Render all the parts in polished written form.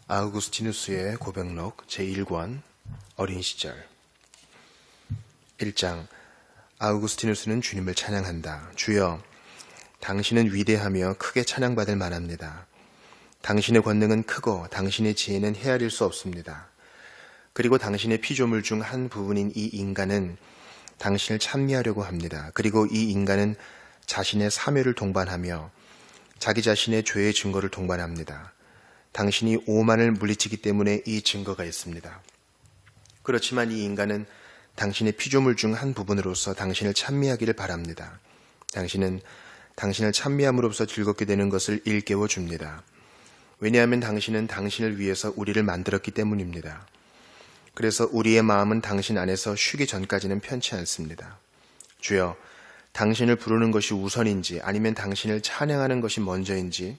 아우구스티누스의 고백록 제1권 어린 시절 1장. 아우구스티누스는 주님을 찬양한다. 주여, 당신은 위대하며 크게 찬양받을 만합니다. 당신의 권능은 크고 당신의 지혜는 헤아릴 수 없습니다. 그리고 당신의 피조물 중 한 부분인 이 인간은 당신을 찬미하려고 합니다. 그리고 이 인간은 자신의 사멸을 동반하며 자기 자신의 죄의 증거를 동반합니다. 당신이 오만을 물리치기 때문에 이 증거가 있습니다. 그렇지만 이 인간은 당신의 피조물 중 한 부분으로서 당신을 찬미하기를 바랍니다. 당신은 당신을 찬미함으로써 즐겁게 되는 것을 일깨워 줍니다. 왜냐하면 당신은 당신을 위해서 우리를 만들었기 때문입니다. 그래서 우리의 마음은 당신 안에서 쉬기 전까지는 편치 않습니다. 주여, 당신을 부르는 것이 우선인지 아니면 당신을 찬양하는 것이 먼저인지,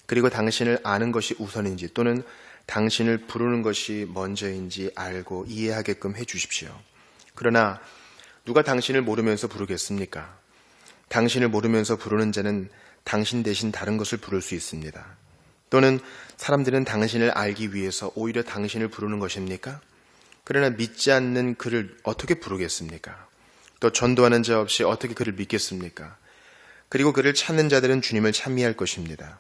그리고 당신을 아는 것이 우선인지 또는 당신을 부르는 것이 먼저인지 알고 이해하게끔 해주십시오. 그러나 누가 당신을 모르면서 부르겠습니까? 당신을 모르면서 부르는 자는 당신 대신 다른 것을 부를 수 있습니다. 또는 사람들은 당신을 알기 위해서 오히려 당신을 부르는 것입니까? 그러나 믿지 않는 그를 어떻게 부르겠습니까? 또 전도하는 자 없이 어떻게 그를 믿겠습니까? 그리고 그를 찾는 자들은 주님을 찬미할 것입니다.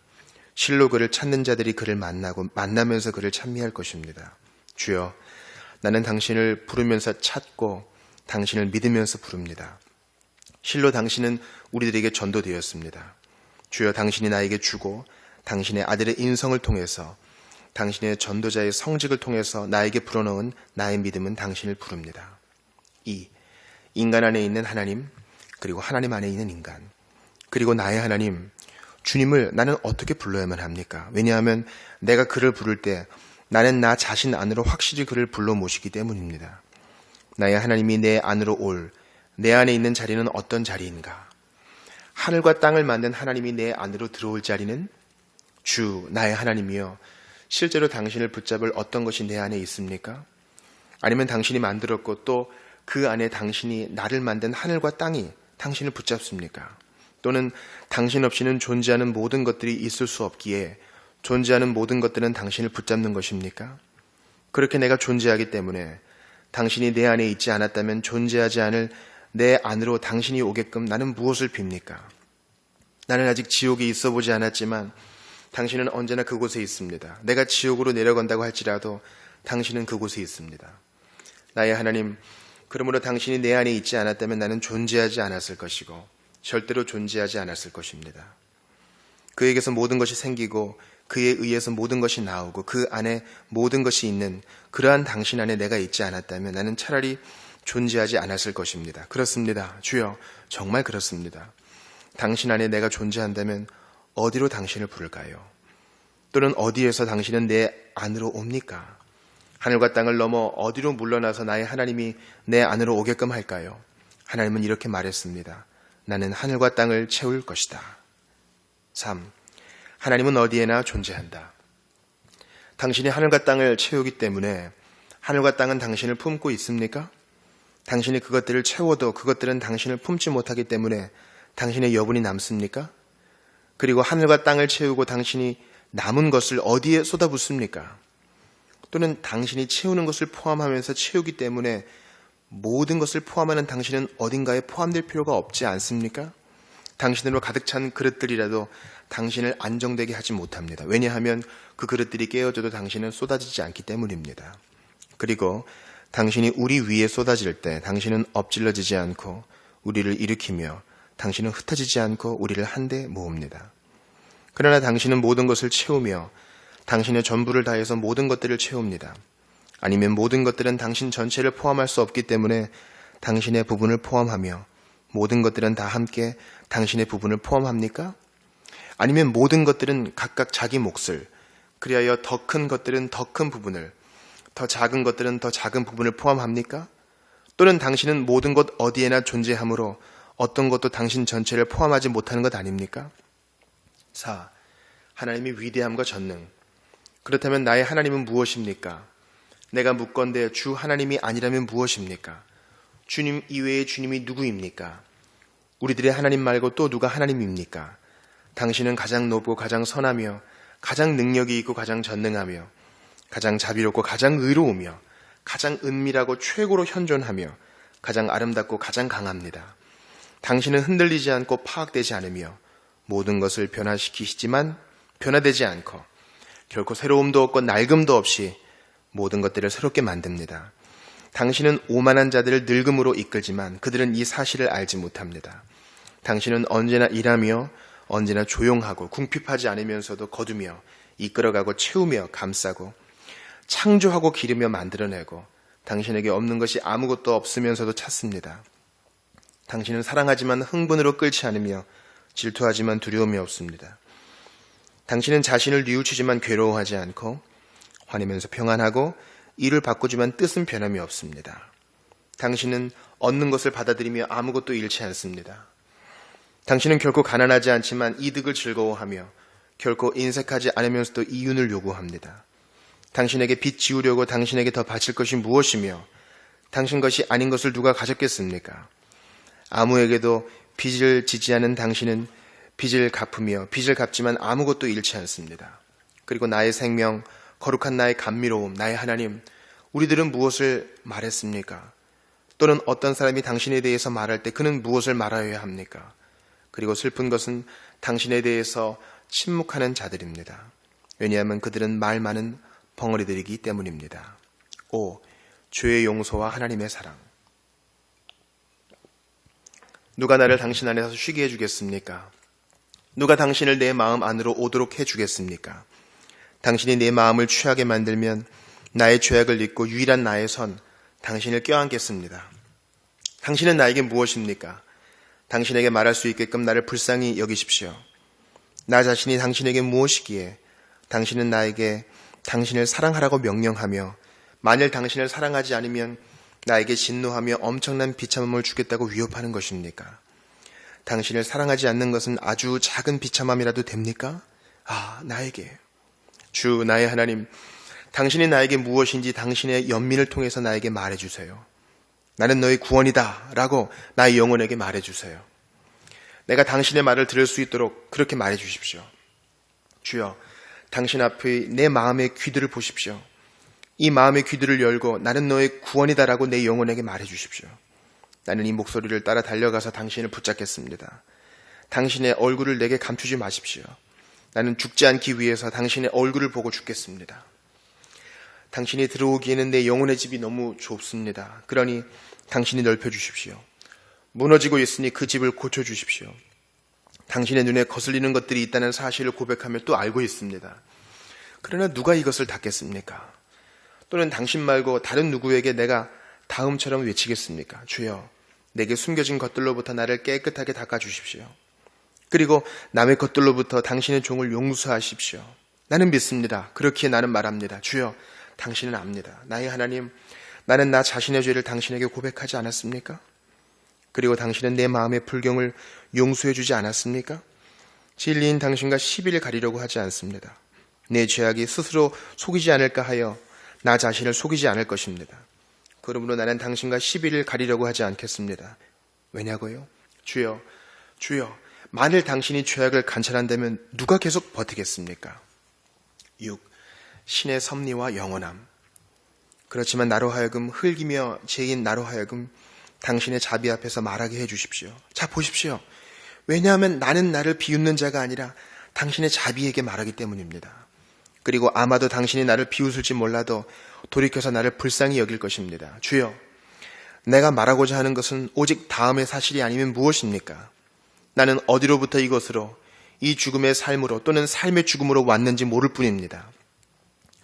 실로 그를 찾는 자들이 그를 만나면서 그를 찬미할 것입니다. 주여, 나는 당신을 부르면서 찾고 당신을 믿으면서 부릅니다. 실로 당신은 우리들에게 전도되었습니다. 주여, 당신이 나에게 주고 당신의 아들의 인성을 통해서 당신의 전도자의 성직을 통해서 나에게 불어넣은 나의 믿음은 당신을 부릅니다. 2. 인간 안에 있는 하나님, 그리고 하나님 안에 있는 인간, 그리고 나의 하나님, 주님을 나는 어떻게 불러야만 합니까? 왜냐하면 내가 그를 부를 때 나는 나 자신 안으로 확실히 그를 불러 모시기 때문입니다. 나의 하나님이 내 안으로 내 안에 있는 자리는 어떤 자리인가? 하늘과 땅을 만든 하나님이 내 안으로 들어올 자리는 주, 나의 하나님이여, 실제로 당신을 붙잡을 어떤 것이 내 안에 있습니까? 아니면 당신이 만들었고 또 그 안에 당신이 나를 만든 하늘과 땅이 당신을 붙잡습니까? 또는 당신 없이는 존재하는 모든 것들이 있을 수 없기에 존재하는 모든 것들은 당신을 붙잡는 것입니까? 그렇게 내가 존재하기 때문에 당신이 내 안에 있지 않았다면 존재하지 않을 내 안으로 당신이 오게끔 나는 무엇을 빕니까? 나는 아직 지옥에 있어 보지 않았지만 당신은 언제나 그곳에 있습니다. 내가 지옥으로 내려간다고 할지라도 당신은 그곳에 있습니다. 나의 하나님, 그러므로 당신이 내 안에 있지 않았다면 나는 존재하지 않았을 것이고 절대로 존재하지 않았을 것입니다. 그에게서 모든 것이 생기고 그에 의해서 모든 것이 나오고 그 안에 모든 것이 있는 그러한 당신 안에 내가 있지 않았다면 나는 차라리 존재하지 않았을 것입니다. 그렇습니다. 주여, 정말 그렇습니다. 당신 안에 내가 존재한다면 어디로 당신을 부를까요? 또는 어디에서 당신은 내 안으로 옵니까? 하늘과 땅을 넘어 어디로 물러나서 나의 하나님이 내 안으로 오게끔 할까요? 하나님은 이렇게 말했습니다. 나는 하늘과 땅을 채울 것이다. 3. 하나님은 어디에나 존재한다. 당신이 하늘과 땅을 채우기 때문에 하늘과 땅은 당신을 품고 있습니까? 당신이 그것들을 채워도 그것들은 당신을 품지 못하기 때문에 당신의 여분이 남습니까? 그리고 하늘과 땅을 채우고 당신이 남은 것을 어디에 쏟아붓습니까? 또는 당신이 채우는 것을 포함하면서 채우기 때문에 모든 것을 포함하는 당신은 어딘가에 포함될 필요가 없지 않습니까? 당신으로 가득 찬 그릇들이라도 당신을 안정되게 하지 못합니다. 왜냐하면 그 그릇들이 깨어져도 당신은 쏟아지지 않기 때문입니다. 그리고 당신이 우리 위에 쏟아질 때 당신은 엎질러지지 않고 우리를 일으키며 당신은 흩어지지 않고 우리를 한데 모읍니다. 그러나 당신은 모든 것을 채우며 당신의 전부를 다해서 모든 것들을 채웁니다. 아니면 모든 것들은 당신 전체를 포함할 수 없기 때문에 당신의 부분을 포함하며 모든 것들은 다 함께 당신의 부분을 포함합니까? 아니면 모든 것들은 각각 자기 몫을, 그리하여 더 큰 것들은 더 큰 부분을, 더 작은 것들은 더 작은 부분을 포함합니까? 또는 당신은 모든 것 어디에나 존재하므로 어떤 것도 당신 전체를 포함하지 못하는 것 아닙니까? 4. 하나님의 위대함과 전능. 그렇다면 나의 하나님은 무엇입니까? 내가 묻건대 주 하나님이 아니라면 무엇입니까? 주님 이외의 주님이 누구입니까? 우리들의 하나님 말고 또 누가 하나님입니까? 당신은 가장 높고 가장 선하며 가장 능력이 있고 가장 전능하며 가장 자비롭고 가장 의로우며 가장 은밀하고 최고로 현존하며 가장 아름답고 가장 강합니다. 당신은 흔들리지 않고 파악되지 않으며 모든 것을 변화시키시지만 변화되지 않고 결코 새로움도 없고 낡음도 없이 모든 것들을 새롭게 만듭니다. 당신은 오만한 자들을 늙음으로 이끌지만 그들은 이 사실을 알지 못합니다. 당신은 언제나 일하며 언제나 조용하고 궁핍하지 않으면서도 거두며 이끌어가고 채우며 감싸고 창조하고 기르며 만들어내고 당신에게 없는 것이 아무것도 없으면서도 찾습니다. 당신은 사랑하지만 흥분으로 끓지 않으며 질투하지만 두려움이 없습니다. 당신은 자신을 뉘우치지만 괴로워하지 않고 화내면서 평안하고 일을 바꾸지만 뜻은 변함이 없습니다. 당신은 얻는 것을 받아들이며 아무것도 잃지 않습니다. 당신은 결코 가난하지 않지만 이득을 즐거워하며 결코 인색하지 않으면서도 이윤을 요구합니다. 당신에게 빚 지우려고 당신에게 더 바칠 것이 무엇이며 당신 것이 아닌 것을 누가 가졌겠습니까? 아무에게도 빚을 지지 않은 당신은 빚을 갚으며 빚을 갚지만 아무것도 잃지 않습니다. 그리고 나의 생명, 거룩한 나의 감미로움, 나의 하나님, 우리들은 무엇을 말했습니까? 또는 어떤 사람이 당신에 대해서 말할 때 그는 무엇을 말하여야 합니까? 그리고 슬픈 것은 당신에 대해서 침묵하는 자들입니다. 왜냐하면 그들은 말 많은 벙어리들이기 때문입니다. 5. 죄의 용서와 하나님의 사랑. 누가 나를 당신 안에서 쉬게 해주겠습니까? 누가 당신을 내 마음 안으로 오도록 해주겠습니까? 당신이 내 마음을 취하게 만들면 나의 죄악을 잊고 유일한 나의 선, 당신을 껴안겠습니다. 당신은 나에게 무엇입니까? 당신에게 말할 수 있게끔 나를 불쌍히 여기십시오. 나 자신이 당신에게 무엇이기에 당신은 나에게 당신을 사랑하라고 명령하며 만일 당신을 사랑하지 않으면 나에게 진노하며 엄청난 비참함을 주겠다고 위협하는 것입니까? 당신을 사랑하지 않는 것은 아주 작은 비참함이라도 됩니까? 나에게. 주 나의 하나님, 당신이 나에게 무엇인지 당신의 연민을 통해서 나에게 말해주세요. 나는 너의 구원이다 라고 나의 영혼에게 말해주세요. 내가 당신의 말을 들을 수 있도록 그렇게 말해주십시오. 주여, 당신 앞의 내 마음의 귀들을 보십시오. 이 마음의 귀들을 열고 나는 너의 구원이다 라고 내 영혼에게 말해주십시오. 나는 이 목소리를 따라 달려가서 당신을 붙잡겠습니다. 당신의 얼굴을 내게 감추지 마십시오. 나는 죽지 않기 위해서 당신의 얼굴을 보고 죽겠습니다. 당신이 들어오기에는 내 영혼의 집이 너무 좁습니다. 그러니 당신이 넓혀주십시오. 무너지고 있으니 그 집을 고쳐주십시오. 당신의 눈에 거슬리는 것들이 있다는 사실을 고백하며 또 알고 있습니다. 그러나 누가 이것을 닫겠습니까? 또는 당신 말고 다른 누구에게 내가 다음처럼 외치겠습니까? 주여, 내게 숨겨진 것들로부터 나를 깨끗하게 닦아주십시오. 그리고 남의 것들로부터 당신의 종을 용서하십시오. 나는 믿습니다. 그렇기에 나는 말합니다. 주여, 당신은 압니다. 나의 하나님, 나는 나 자신의 죄를 당신에게 고백하지 않았습니까? 그리고 당신은 내 마음의 불경을 용서해 주지 않았습니까? 진리인 당신과 시비를 가리려고 하지 않습니다. 내 죄악이 스스로 속이지 않을까 하여 나 자신을 속이지 않을 것입니다. 그러므로 나는 당신과 시비를 가리려고 하지 않겠습니다. 왜냐고요? 주여, 만일 당신이 죄악을 관찰한다면 누가 계속 버티겠습니까? 6. 신의 섭리와 영원함. 그렇지만 나로 하여금 흙이며 죄인 나로 하여금 당신의 자비 앞에서 말하게 해주십시오. 자, 보십시오. 왜냐하면 나는 나를 비웃는 자가 아니라 당신의 자비에게 말하기 때문입니다. 그리고 아마도 당신이 나를 비웃을지 몰라도 돌이켜서 나를 불쌍히 여길 것입니다. 주여, 내가 말하고자 하는 것은 오직 다음의 사실이 아니면 무엇입니까? 나는 어디로부터 이것으로, 이 죽음의 삶으로 또는 삶의 죽음으로 왔는지 모를 뿐입니다.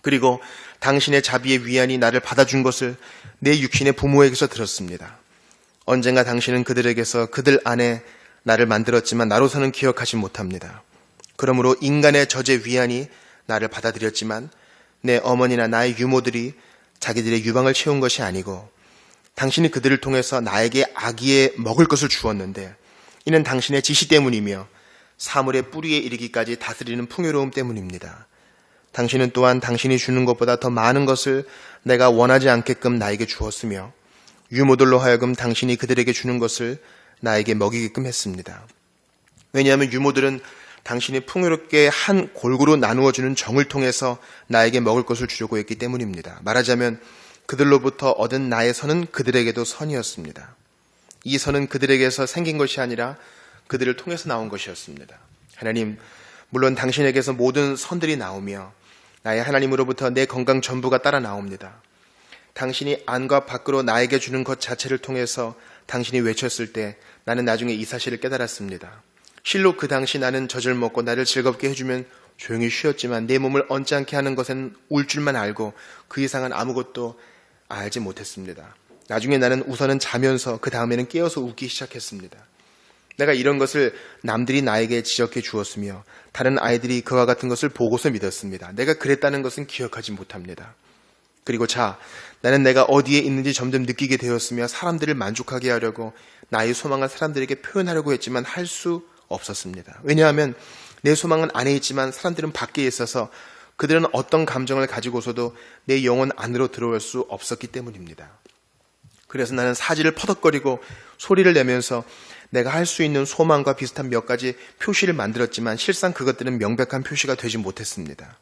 그리고 당신의 자비의 위안이 나를 받아준 것을 내 육신의 부모에게서 들었습니다. 언젠가 당신은 그들에게서 그들 안에 나를 만들었지만 나로서는 기억하지 못합니다. 그러므로 인간의 저제 위안이 나를 받아들였지만 내 어머니나 나의 유모들이 자기들의 유방을 채운 것이 아니고 당신이 그들을 통해서 나에게 아기에 먹을 것을 주었는데 이는 당신의 지시 때문이며 사물의 뿌리에 이르기까지 다스리는 풍요로움 때문입니다. 당신은 또한 당신이 주는 것보다 더 많은 것을 내가 원하지 않게끔 나에게 주었으며 유모들로 하여금 당신이 그들에게 주는 것을 나에게 먹이게끔 했습니다. 왜냐하면 유모들은 당신이 풍요롭게 한 골고루 나누어주는 정을 통해서 나에게 먹을 것을 주려고 했기 때문입니다. 말하자면 그들로부터 얻은 나의 선은 그들에게도 선이었습니다. 이 선은 그들에게서 생긴 것이 아니라 그들을 통해서 나온 것이었습니다. 하나님, 물론 당신에게서 모든 선들이 나오며 나의 하나님으로부터 내 건강 전부가 따라 나옵니다. 당신이 안과 밖으로 나에게 주는 것 자체를 통해서 당신이 외쳤을 때 나는 나중에 이 사실을 깨달았습니다. 실로 그 당시 나는 젖을 먹고 나를 즐겁게 해주면 조용히 쉬었지만 내 몸을 언짢게 하는 것은 울 줄만 알고 그 이상은 아무것도 알지 못했습니다. 나중에 나는 우선은 자면서 그 다음에는 깨어서 웃기 시작했습니다. 내가 이런 것을 남들이 나에게 지적해 주었으며 다른 아이들이 그와 같은 것을 보고서 믿었습니다. 내가 그랬다는 것은 기억하지 못합니다. 그리고 나는 내가 어디에 있는지 점점 느끼게 되었으며 사람들을 만족하게 하려고 나의 소망을 사람들에게 표현하려고 했지만 할 수 없었습니다. 왜냐하면 내 소망은 안에 있지만 사람들은 밖에 있어서 그들은 어떤 감정을 가지고서도 내 영혼 안으로 들어올 수 없었기 때문입니다. 그래서 나는 사지를 퍼덕거리고 소리를 내면서 내가 할 수 있는 소망과 비슷한 몇 가지 표시를 만들었지만 실상 그것들은 명백한 표시가 되지 못했습니다.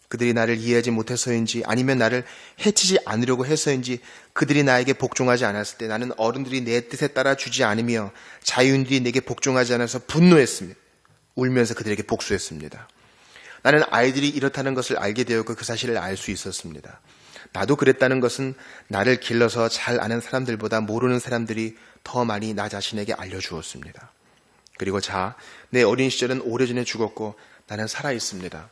그들이 나를 이해하지 못해서인지 아니면 나를 해치지 않으려고 해서인지 그들이 나에게 복종하지 않았을 때 나는 어른들이 내 뜻에 따라 주지 않으며 자유인들이 내게 복종하지 않아서 분노했습니다. 울면서 그들에게 복수했습니다. 나는 아이들이 이렇다는 것을 알게 되었고 그 사실을 알 수 있었습니다. 나도 그랬다는 것은 나를 길러서 잘 아는 사람들보다 모르는 사람들이 더 많이 나 자신에게 알려주었습니다. 그리고 내 어린 시절은 오래전에 죽었고 나는 살아있습니다.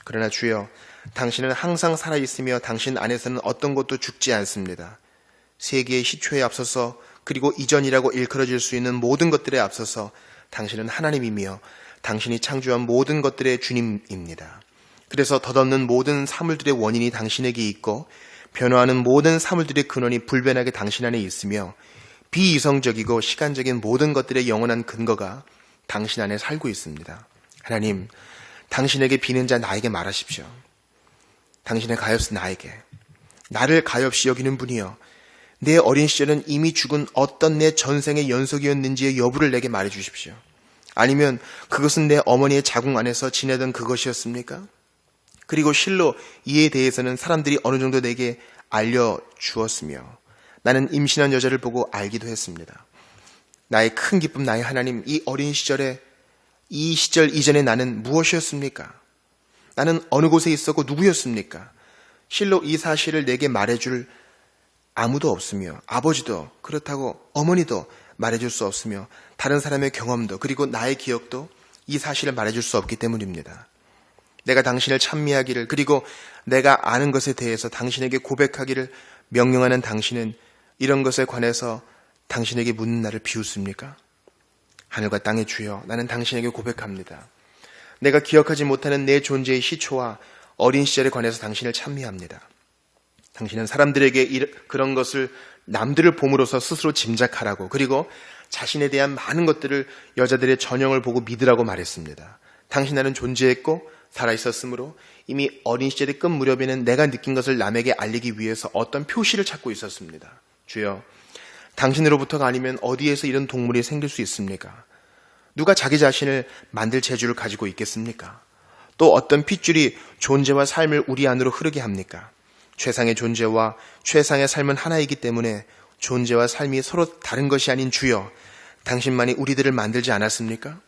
그러나 주여, 당신은 항상 살아있으며 당신 안에서는 어떤 것도 죽지 않습니다. 세계의 시초에 앞서서 그리고 이전이라고 일컬어질 수 있는 모든 것들에 앞서서 당신은 하나님이며 당신이 창조한 모든 것들의 주님입니다. 그래서 덧없는 모든 사물들의 원인이 당신에게 있고 변화하는 모든 사물들의 근원이 불변하게 당신 안에 있으며 비이성적이고 시간적인 모든 것들의 영원한 근거가 당신 안에 살고 있습니다. 하나님, 당신에게 비는 자 나에게 말하십시오. 당신의 가엾은 나에게, 나를 가엾이 여기는 분이여 내 어린 시절은 이미 죽은 어떤 내 전생의 연속이었는지의 여부를 내게 말해주십시오. 아니면 그것은 내 어머니의 자궁 안에서 지내던 그것이었습니까? 그리고 실로 이에 대해서는 사람들이 어느 정도 내게 알려주었으며 나는 임신한 여자를 보고 알기도 했습니다. 나의 큰 기쁨, 나의 하나님, 이 어린 시절에 이 시절 이전에 나는 무엇이었습니까? 나는 어느 곳에 있었고 누구였습니까? 실로 이 사실을 내게 말해줄 아무도 없으며 아버지도 그렇다고 어머니도 말해줄 수 없으며 다른 사람의 경험도 그리고 나의 기억도 이 사실을 말해줄 수 없기 때문입니다. 내가 당신을 찬미하기를 그리고 내가 아는 것에 대해서 당신에게 고백하기를 명령하는 당신은 이런 것에 관해서 당신에게 묻는 나를 비웃습니까? 하늘과 땅의 주여, 나는 당신에게 고백합니다. 내가 기억하지 못하는 내 존재의 시초와 어린 시절에 관해서 당신을 찬미합니다. 당신은 사람들에게 그런 것을 남들을 봄으로써 스스로 짐작하라고 그리고 자신에 대한 많은 것들을 여자들의 전형을 보고 믿으라고 말했습니다. 당신 나는 존재했고 살아있었으므로 이미 어린 시절의 끝 무렵에는 내가 느낀 것을 남에게 알리기 위해서 어떤 표시를 찾고 있었습니다. 주여, 당신으로부터가 아니면 어디에서 이런 동물이 생길 수 있습니까? 누가 자기 자신을 만들 재주를 가지고 있겠습니까? 또 어떤 핏줄이 존재와 삶을 우리 안으로 흐르게 합니까? 최상의 존재와 최상의 삶은 하나이기 때문에 존재와 삶이 서로 다른 것이 아닌 주여, 당신만이 우리들을 만들지 않았습니까?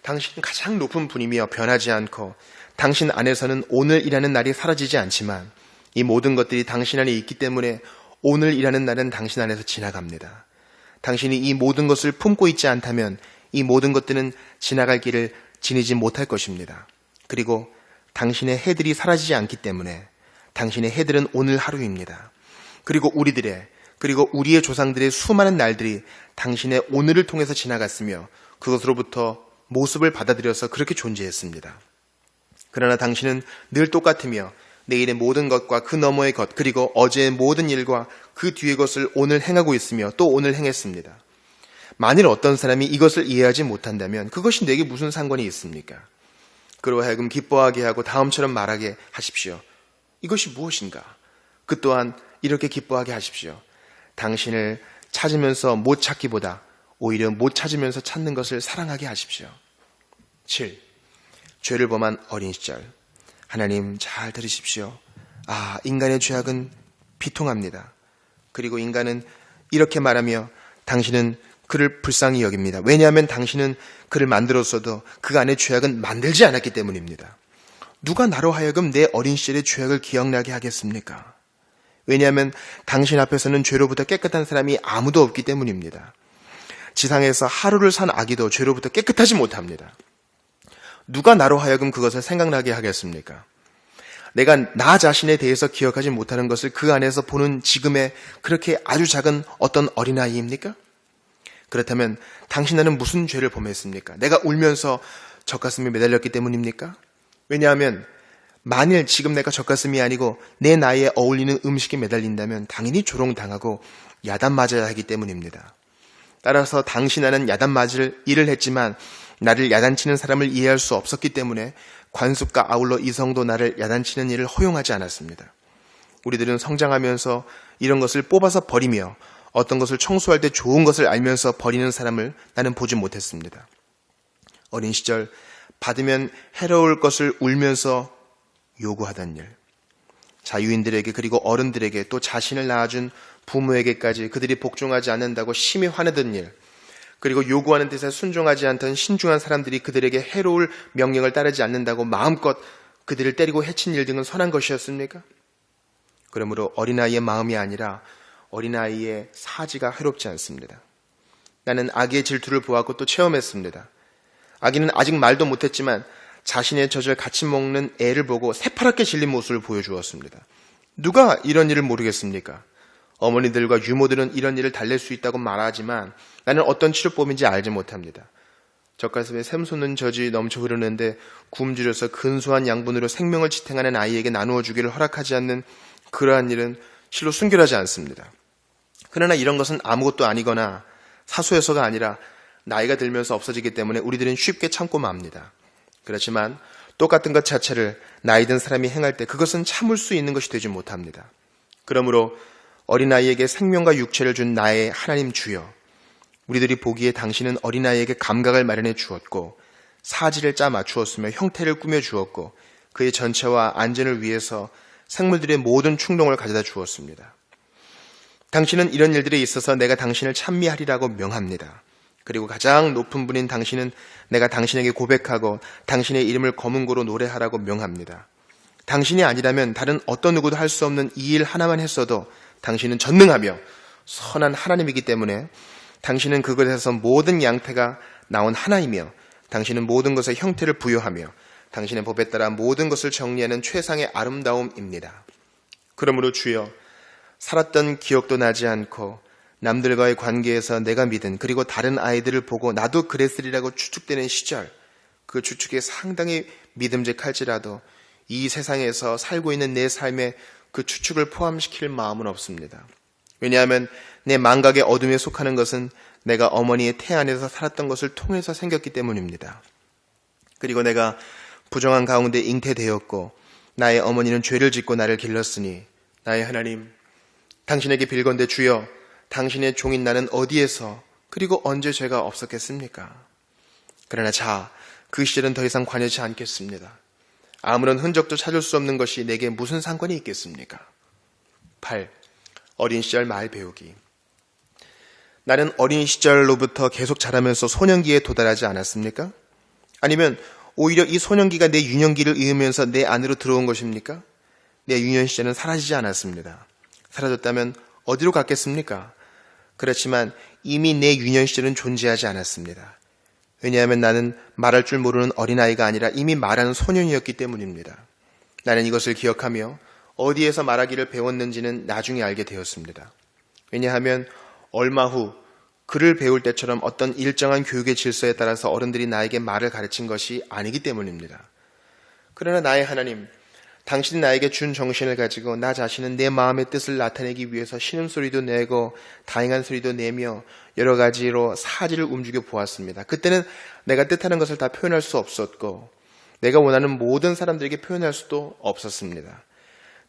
당신은 가장 높은 분이며 변하지 않고 당신 안에서는 오늘이라는 날이 사라지지 않지만 이 모든 것들이 당신 안에 있기 때문에 오늘이라는 날은 당신 안에서 지나갑니다. 당신이 이 모든 것을 품고 있지 않다면 이 모든 것들은 지나갈 길을 지니지 못할 것입니다. 그리고 당신의 해들이 사라지지 않기 때문에 당신의 해들은 오늘 하루입니다. 그리고 우리의 조상들의 수많은 날들이 당신의 오늘을 통해서 지나갔으며 그것으로부터 모습을 받아들여서 그렇게 존재했습니다. 그러나 당신은 늘 똑같으며 내일의 모든 것과 그 너머의 것 그리고 어제의 모든 일과 그 뒤의 것을 오늘 행하고 있으며 또 오늘 행했습니다. 만일 어떤 사람이 이것을 이해하지 못한다면 그것이 내게 무슨 상관이 있습니까? 그로 하여금 기뻐하게 하고 다음처럼 말하게 하십시오. 이것이 무엇인가? 그 또한 이렇게 기뻐하게 하십시오. 당신을 찾으면서 못 찾기보다 오히려 못 찾으면서 찾는 것을 사랑하게 하십시오. 7. 죄를 범한 어린 시절. 하나님 잘 들으십시오. 인간의 죄악은 비통합니다. 그리고 인간은 이렇게 말하며 당신은 그를 불쌍히 여깁니다. 왜냐하면 당신은 그를 만들었어도 그 안에 죄악은 만들지 않았기 때문입니다. 누가 나로 하여금 내 어린 시절의 죄악을 기억나게 하겠습니까? 왜냐하면 당신 앞에서는 죄로부터 깨끗한 사람이 아무도 없기 때문입니다. 지상에서 하루를 산 아기도 죄로부터 깨끗하지 못합니다. 누가 나로 하여금 그것을 생각나게 하겠습니까? 내가 나 자신에 대해서 기억하지 못하는 것을 그 안에서 보는 지금의 그렇게 아주 작은 어떤 어린아이입니까? 그렇다면 당신은 무슨 죄를 범했습니까? 내가 울면서 젖가슴에 매달렸기 때문입니까? 왜냐하면 만일 지금 내가 젖가슴이 아니고 내 나이에 어울리는 음식에 매달린다면 당연히 조롱당하고 야단 맞아야 하기 때문입니다. 따라서 당신은 야단 맞을 일을 했지만 나를 야단치는 사람을 이해할 수 없었기 때문에 관습과 아울러 이성도 나를 야단치는 일을 허용하지 않았습니다. 우리들은 성장하면서 이런 것을 뽑아서 버리며 어떤 것을 청소할 때 좋은 것을 알면서 버리는 사람을 나는 보지 못했습니다. 어린 시절 받으면 해로울 것을 울면서 요구하던 일, 자유인들에게 그리고 어른들에게 또 자신을 낳아준 부모에게까지 그들이 복종하지 않는다고 심히 화내던 일, 그리고 요구하는 뜻에 순종하지 않던 신중한 사람들이 그들에게 해로울 명령을 따르지 않는다고 마음껏 그들을 때리고 해친 일 등은 선한 것이었습니까? 그러므로 어린아이의 마음이 아니라 어린아이의 사지가 해롭지 않습니다. 나는 아기의 질투를 보았고 또 체험했습니다. 아기는 아직 말도 못했지만 자신의 젖을 같이 먹는 애를 보고 새파랗게 질린 모습을 보여주었습니다. 누가 이런 일을 모르겠습니까? 어머니들과 유모들은 이런 일을 달랠 수 있다고 말하지만 나는 어떤 치료법인지 알지 못합니다. 젖가슴에 샘솟는 젖이 넘쳐 흐르는데 굶주려서 근소한 양분으로 생명을 지탱하는 아이에게 나누어 주기를 허락하지 않는 그러한 일은 실로 순결하지 않습니다. 그러나 이런 것은 아무것도 아니거나 사소해서가 아니라 나이가 들면서 없어지기 때문에 우리들은 쉽게 참고 맙니다. 그렇지만 똑같은 것 자체를 나이 든 사람이 행할 때 그것은 참을 수 있는 것이 되지 못합니다. 그러므로 어린아이에게 생명과 육체를 준 나의 하나님 주여, 우리들이 보기에 당신은 어린아이에게 감각을 마련해 주었고 사지를 짜 맞추었으며 형태를 꾸며 주었고 그의 전체와 안전을 위해서 생물들의 모든 충동을 가져다 주었습니다. 당신은 이런 일들에 있어서 내가 당신을 찬미하리라고 명합니다. 그리고 가장 높은 분인 당신은 내가 당신에게 고백하고 당신의 이름을 검은고로 노래하라고 명합니다. 당신이 아니라면 다른 어떤 누구도 할 수 없는 이 일 하나만 했어도 당신은 전능하며 선한 하나님이기 때문에 당신은 그것에서 모든 양태가 나온 하나이며 당신은 모든 것에 형태를 부여하며 당신의 법에 따라 모든 것을 정리하는 최상의 아름다움입니다. 그러므로 주여, 살았던 기억도 나지 않고 남들과의 관계에서 내가 믿은 그리고 다른 아이들을 보고 나도 그랬으리라고 추측되는 시절, 그 추측에 상당히 믿음직할지라도 이 세상에서 살고 있는 내 삶에 그 추측을 포함시킬 마음은 없습니다. 왜냐하면 내 망각의 어둠에 속하는 것은 내가 어머니의 태 안에서 살았던 것을 통해서 생겼기 때문입니다. 그리고 내가 부정한 가운데 잉태되었고 나의 어머니는 죄를 짓고 나를 길렀으니 나의 하나님, 당신에게 빌건대 주여, 당신의 종인 나는 어디에서 그리고 언제 죄가 없었겠습니까? 그러나 그 시절은 더 이상 관여치 않겠습니다. 아무런 흔적도 찾을 수 없는 것이 내게 무슨 상관이 있겠습니까? 8. 어린 시절 말 배우기. 나는 어린 시절로부터 계속 자라면서 소년기에 도달하지 않았습니까? 아니면 오히려 이 소년기가 내 유년기를 이으면서 내 안으로 들어온 것입니까? 내 유년 시절은 사라지지 않았습니다. 사라졌다면 어디로 갔겠습니까? 그렇지만 이미 내 유년 시절은 존재하지 않았습니다. 왜냐하면 나는 말할 줄 모르는 어린아이가 아니라 이미 말하는 소년이었기 때문입니다. 나는 이것을 기억하며 어디에서 말하기를 배웠는지는 나중에 알게 되었습니다. 왜냐하면 얼마 후 글을 배울 때처럼 어떤 일정한 교육의 질서에 따라서 어른들이 나에게 말을 가르친 것이 아니기 때문입니다. 그러나 나의 하나님, 당신이 나에게 준 정신을 가지고 나 자신은 내 마음의 뜻을 나타내기 위해서 신음소리도 내고 다행한 소리도 내며 여러 가지로 사지를 움직여 보았습니다. 그때는 내가 뜻하는 것을 다 표현할 수 없었고 내가 원하는 모든 사람들에게 표현할 수도 없었습니다.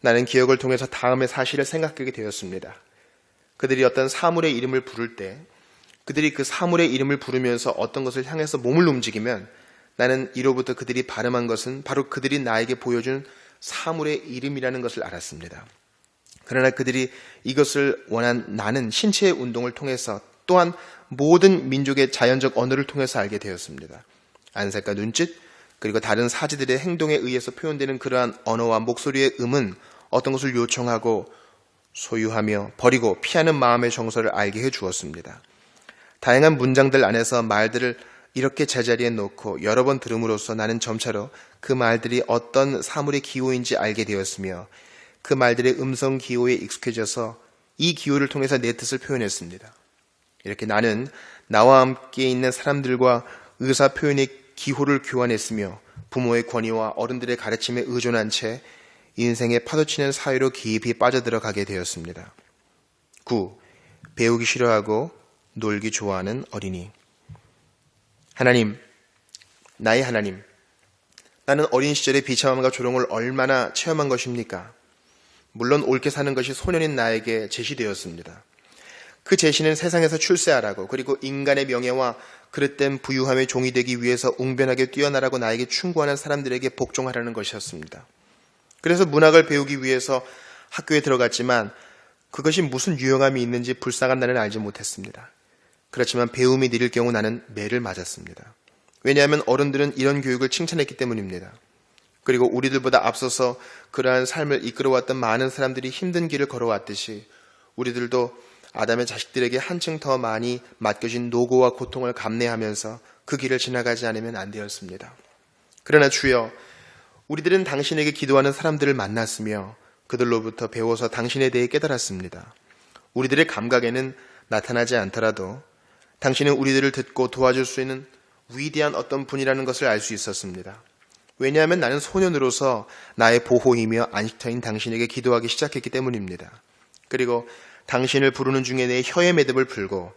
나는 기억을 통해서 다음의 사실을 생각하게 되었습니다. 그들이 어떤 사물의 이름을 부를 때 그들이 그 사물의 이름을 부르면서 어떤 것을 향해서 몸을 움직이면 나는 이로부터 그들이 발음한 것은 바로 그들이 나에게 보여준 사물의 이름이라는 것을 알았습니다. 그러나 그들이 이것을 원한 나는 신체의 운동을 통해서 또한 모든 민족의 자연적 언어를 통해서 알게 되었습니다. 안색과 눈짓 그리고 다른 사지들의 행동에 의해서 표현되는 그러한 언어와 목소리의 음은 어떤 것을 요청하고 소유하며 버리고 피하는 마음의 정서를 알게 해 주었습니다. 다양한 문장들 안에서 말들을 이렇게 제자리에 놓고 여러 번 들음으로써 나는 점차로 그 말들이 어떤 사물의 기호인지 알게 되었으며 그 말들의 음성 기호에 익숙해져서 이 기호를 통해서 내 뜻을 표현했습니다. 이렇게 나는 나와 함께 있는 사람들과 의사 표현의 기호를 교환했으며 부모의 권위와 어른들의 가르침에 의존한 채 인생의 파도치는 사회로 깊이 빠져들어가게 되었습니다. 9. 배우기 싫어하고 놀기 좋아하는 어린이. 하나님, 나의 하나님, 나는 어린 시절의 비참함과 조롱을 얼마나 체험한 것입니까? 물론 옳게 사는 것이 소년인 나에게 제시되었습니다. 그 제시는 세상에서 출세하라고 그리고 인간의 명예와 그릇된 부유함의 종이 되기 위해서 웅변하게 뛰어나라고 나에게 충고하는 사람들에게 복종하라는 것이었습니다. 그래서 문학을 배우기 위해서 학교에 들어갔지만 그것이 무슨 유용함이 있는지 불쌍한 나는 알지 못했습니다. 그렇지만 배움이 느릴 경우 나는 매를 맞았습니다. 왜냐하면 어른들은 이런 교육을 칭찬했기 때문입니다. 그리고 우리들보다 앞서서 그러한 삶을 이끌어왔던 많은 사람들이 힘든 길을 걸어왔듯이 우리들도 아담의 자식들에게 한층 더 많이 맡겨진 노고와 고통을 감내하면서 그 길을 지나가지 않으면 안 되었습니다. 그러나 주여, 우리들은 당신에게 기도하는 사람들을 만났으며 그들로부터 배워서 당신에 대해 깨달았습니다. 우리들의 감각에는 나타나지 않더라도 당신은 우리들을 듣고 도와줄 수 있는 위대한 어떤 분이라는 것을 알 수 있었습니다. 왜냐하면 나는 소년으로서 나의 보호이며 안식처인 당신에게 기도하기 시작했기 때문입니다. 그리고 당신을 부르는 중에 내 혀의 매듭을 풀고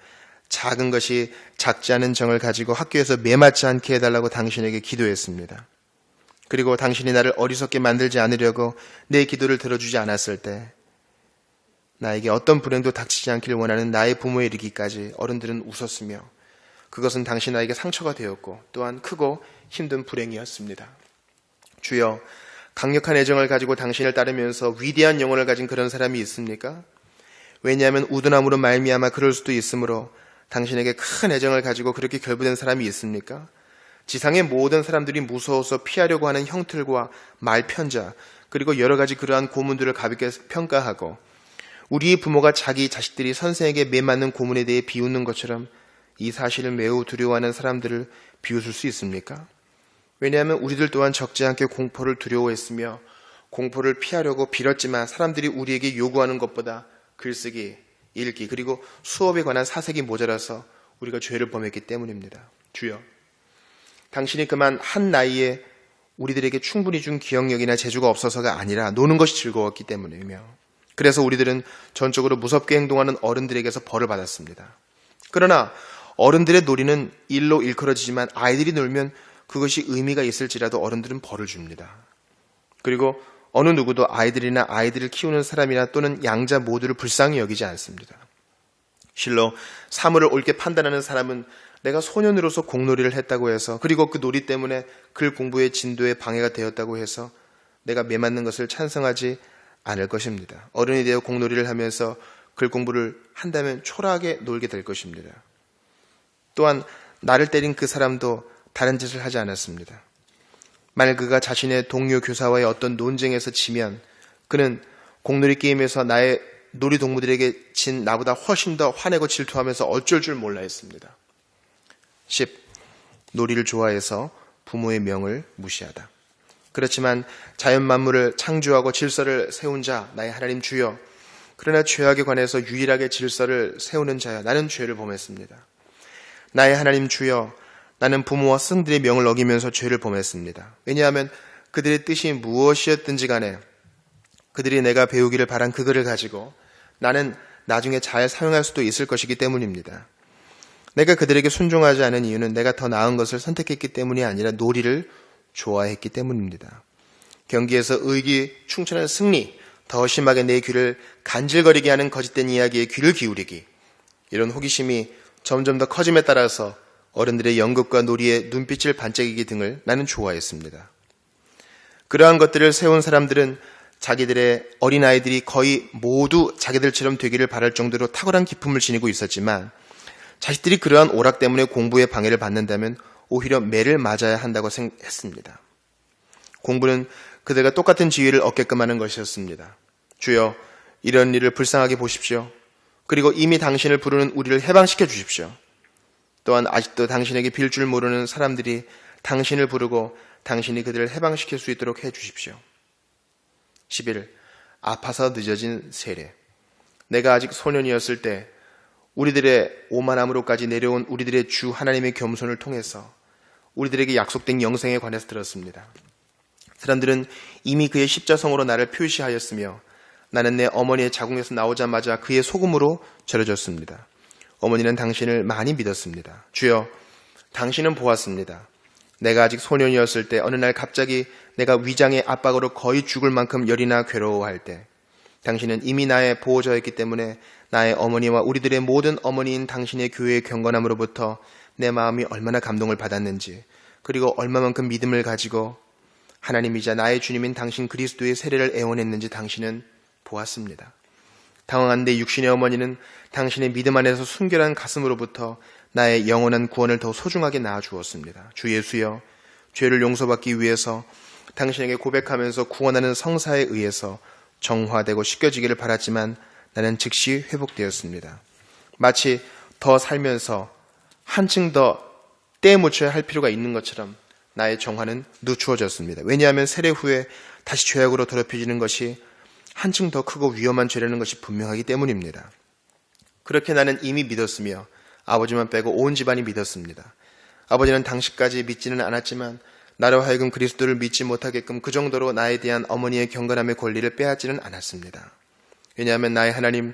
작은 것이 작지 않은 정을 가지고 학교에서 매맞지 않게 해달라고 당신에게 기도했습니다. 그리고 당신이 나를 어리석게 만들지 않으려고 내 기도를 들어주지 않았을 때 나에게 어떤 불행도 닥치지 않기를 원하는 나의 부모에 이르기까지 어른들은 웃었으며 그것은 당신 나에게 상처가 되었고 또한 크고 힘든 불행이었습니다. 주여, 강력한 애정을 가지고 당신을 따르면서 위대한 영혼을 가진 그런 사람이 있습니까? 왜냐하면 우둔함으로 말미암아 그럴 수도 있으므로 당신에게 큰 애정을 가지고 그렇게 결부된 사람이 있습니까? 지상의 모든 사람들이 무서워서 피하려고 하는 형틀과 말편자 그리고 여러 가지 그러한 고문들을 가볍게 평가하고 우리의 부모가 자기 자식들이 선생에게 매맞는 고문에 대해 비웃는 것처럼 이 사실을 매우 두려워하는 사람들을 비웃을 수 있습니까? 왜냐하면 우리들 또한 적지 않게 공포를 두려워했으며 공포를 피하려고 빌었지만 사람들이 우리에게 요구하는 것보다 글쓰기, 읽기 그리고 수업에 관한 사색이 모자라서 우리가 죄를 범했기 때문입니다. 주여, 당신이 그만 한 나이에 우리들에게 충분히 준 기억력이나 재주가 없어서가 아니라 노는 것이 즐거웠기 때문이며 그래서 우리들은 전적으로 무섭게 행동하는 어른들에게서 벌을 받았습니다. 그러나 어른들의 놀이는 일로 일컬어지지만 아이들이 놀면 그것이 의미가 있을지라도 어른들은 벌을 줍니다. 그리고 어느 누구도 아이들이나 아이들을 키우는 사람이나 또는 양자 모두를 불쌍히 여기지 않습니다. 실로 사물을 옳게 판단하는 사람은 내가 소년으로서 공놀이를 했다고 해서 그리고 그 놀이 때문에 글 공부의 진도에 방해가 되었다고 해서 내가 매맞는 것을 찬성하지 않을 것입니다. 어른이 되어 공놀이를 하면서 글 공부를 한다면 초라하게 놀게 될 것입니다. 또한 나를 때린 그 사람도 다른 짓을 하지 않았습니다. 만일 그가 자신의 동료 교사와의 어떤 논쟁에서 지면 그는 공놀이 게임에서 나의 놀이 동무들에게 진 나보다 훨씬 더 화내고 질투하면서 어쩔 줄 몰라 했습니다. 10. 놀이를 좋아해서 부모의 명을 무시하다. 그렇지만 자연 만물을 창조하고 질서를 세운 자 나의 하나님 주여, 그러나 죄악에 관해서 유일하게 질서를 세우는 자여 나는 죄를 범했습니다. 나의 하나님 주여, 나는 부모와 스승들의 명을 어기면서 죄를 범했습니다. 왜냐하면 그들의 뜻이 무엇이었든지 간에 그들이 내가 배우기를 바란 그거를 가지고 나는 나중에 잘 사용할 수도 있을 것이기 때문입니다. 내가 그들에게 순종하지 않은 이유는 내가 더 나은 것을 선택했기 때문이 아니라 놀이를 좋아했기 때문입니다. 경기에서 의기충천한 승리, 더 심하게 내 귀를 간질거리게 하는 거짓된 이야기에 귀를 기울이기, 이런 호기심이 점점 더 커짐에 따라서 어른들의 연극과 놀이에 눈빛을 반짝이기 등을 나는 좋아했습니다. 그러한 것들을 세운 사람들은 자기들의 어린아이들이 거의 모두 자기들처럼 되기를 바랄 정도로 탁월한 기품을 지니고 있었지만 자식들이 그러한 오락 때문에 공부에 방해를 받는다면 오히려 매를 맞아야 한다고 생각했습니다. 공부는 그들과 똑같은 지위를 얻게끔 하는 것이었습니다. 주여, 이런 일을 불쌍하게 보십시오. 그리고 이미 당신을 부르는 우리를 해방시켜 주십시오. 또한 아직도 당신에게 빌 줄 모르는 사람들이 당신을 부르고 당신이 그들을 해방시킬 수 있도록 해 주십시오. 11. 아파서 늦어진 세례. 내가 아직 소년이었을 때 우리들의 오만함으로까지 내려온 우리들의 주 하나님의 겸손을 통해서 우리들에게 약속된 영생에 관해서 들었습니다. 사람들은 이미 그의 십자성으로 나를 표시하였으며 나는 내 어머니의 자궁에서 나오자마자 그의 소금으로 절여졌습니다. 어머니는 당신을 많이 믿었습니다. 주여, 당신은 보았습니다. 내가 아직 소년이었을 때 어느 날 갑자기 내가 위장의 압박으로 거의 죽을 만큼 열이나 괴로워할 때 당신은 이미 나의 보호자였기 때문에 나의 어머니와 우리들의 모든 어머니인 당신의 교회의 경건함으로부터 내 마음이 얼마나 감동을 받았는지, 그리고 얼마만큼 믿음을 가지고 하나님이자 나의 주님인 당신 그리스도의 세례를 애원했는지 당신은 보았습니다. 당황한 내 육신의 어머니는 당신의 믿음 안에서 순결한 가슴으로부터 나의 영원한 구원을 더 소중하게 낳아주었습니다. 주 예수여, 죄를 용서받기 위해서 당신에게 고백하면서 구원하는 성사에 의해서 정화되고 씻겨지기를 바랐지만 나는 즉시 회복되었습니다. 마치 더 살면서 한층 더 떼묻혀야 할 필요가 있는 것처럼 나의 정화는 늦추어졌습니다. 왜냐하면 세례 후에 다시 죄악으로 더럽혀지는 것이 한층 더 크고 위험한 죄라는 것이 분명하기 때문입니다. 그렇게 나는 이미 믿었으며 아버지만 빼고 온 집안이 믿었습니다. 아버지는 당시까지 믿지는 않았지만 나로 하여금 그리스도를 믿지 못하게끔 그 정도로 나에 대한 어머니의 경건함의 권리를 빼앗지는 않았습니다. 왜냐하면 나의 하나님,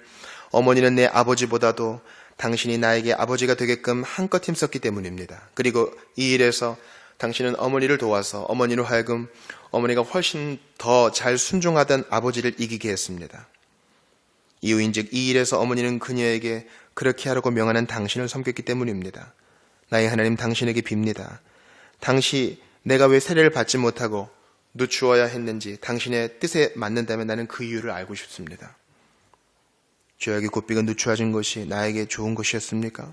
어머니는 내 아버지보다도 당신이 나에게 아버지가 되게끔 한껏 힘썼기 때문입니다. 그리고 이 일에서 당신은 어머니를 도와서 어머니로 하여금 어머니가 훨씬 더 잘 순종하던 아버지를 이기게 했습니다. 이유인즉 이 일에서 어머니는 그녀에게 그렇게 하라고 명하는 당신을 섬겼기 때문입니다. 나의 하나님, 당신에게 빕니다. 당시 내가 왜 세례를 받지 못하고 늦추어야 했는지 당신의 뜻에 맞는다면 나는 그 이유를 알고 싶습니다. 죄악의 고삐가 늦추어진 것이 나에게 좋은 것이었습니까?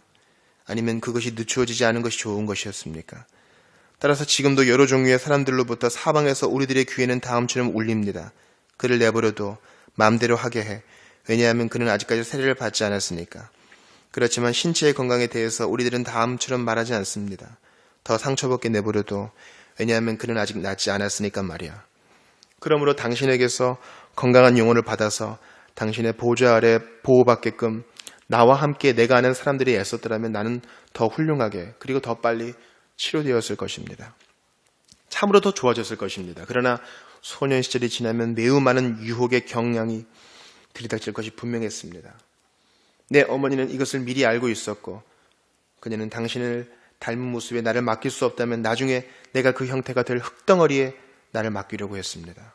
아니면 그것이 늦추어지지 않은 것이 좋은 것이었습니까? 따라서 지금도 여러 종류의 사람들로부터 사방에서 우리들의 귀에는 다음처럼 울립니다. 그를 내버려둬 마음대로 하게 해. 왜냐하면 그는 아직까지 세례를 받지 않았으니까. 그렇지만 신체의 건강에 대해서 우리들은 다음처럼 말하지 않습니다. 더 상처받게 내버려둬. 왜냐하면 그는 아직 낫지 않았으니까 말이야. 그러므로 당신에게서 건강한 영혼을 받아서 당신의 보좌 아래 보호받게끔 나와 함께 내가 아는 사람들이 애썼더라면 나는 더 훌륭하게 그리고 더 빨리 치료되었을 것입니다. 참으로 더 좋아졌을 것입니다. 그러나 소년 시절이 지나면 매우 많은 유혹의 경향이 들이닥칠 것이 분명했습니다. 내 어머니는 이것을 미리 알고 있었고 그녀는 당신을 닮은 모습에 나를 맡길 수 없다면 나중에 내가 그 형태가 될 흙덩어리에 나를 맡기려고 했습니다.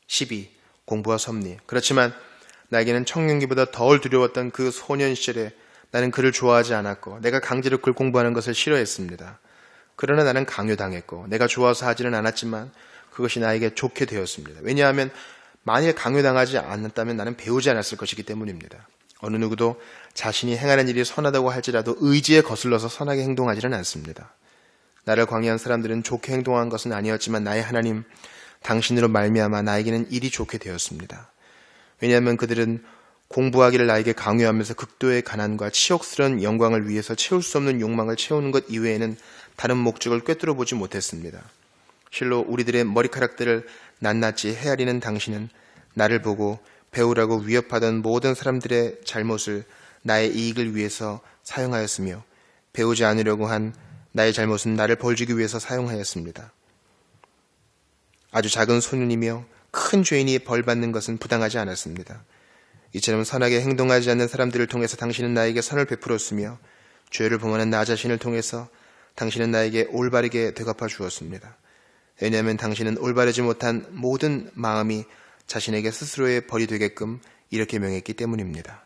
12. 공부와 섭리. 그렇지만 나에게는 청년기보다 덜 두려웠던 그 소년 시절에 나는 그를 좋아하지 않았고 내가 강제로 그를 공부하는 것을 싫어했습니다. 그러나 나는 강요당했고 내가 좋아서 하지는 않았지만 그것이 나에게 좋게 되었습니다. 왜냐하면 만일 강요당하지 않았다면 나는 배우지 않았을 것이기 때문입니다. 어느 누구도 자신이 행하는 일이 선하다고 할지라도 의지에 거슬러서 선하게 행동하지는 않습니다. 나를 광해한 사람들은 좋게 행동한 것은 아니었지만 나의 하나님, 당신으로 말미암아 나에게는 일이 좋게 되었습니다. 왜냐하면 그들은 공부하기를 나에게 강요하면서 극도의 가난과 치욕스러운 영광을 위해서 채울 수 없는 욕망을 채우는 것 이외에는 다른 목적을 꿰뚫어 보지 못했습니다. 실로 우리들의 머리카락들을 낱낱이 헤아리는 당신은 나를 보고 배우라고 위협하던 모든 사람들의 잘못을 나의 이익을 위해서 사용하였으며 배우지 않으려고 한 나의 잘못은 나를 벌주기 위해서 사용하였습니다. 아주 작은 소년이며 큰 죄인이 벌받는 것은 부당하지 않았습니다. 이처럼 선하게 행동하지 않는 사람들을 통해서 당신은 나에게 선을 베풀었으며 죄를 범하는 나 자신을 통해서 당신은 나에게 올바르게 되갚아 주었습니다. 왜냐하면 당신은 올바르지 못한 모든 마음이 자신에게 스스로의 벌이 되게끔 이렇게 명했기 때문입니다.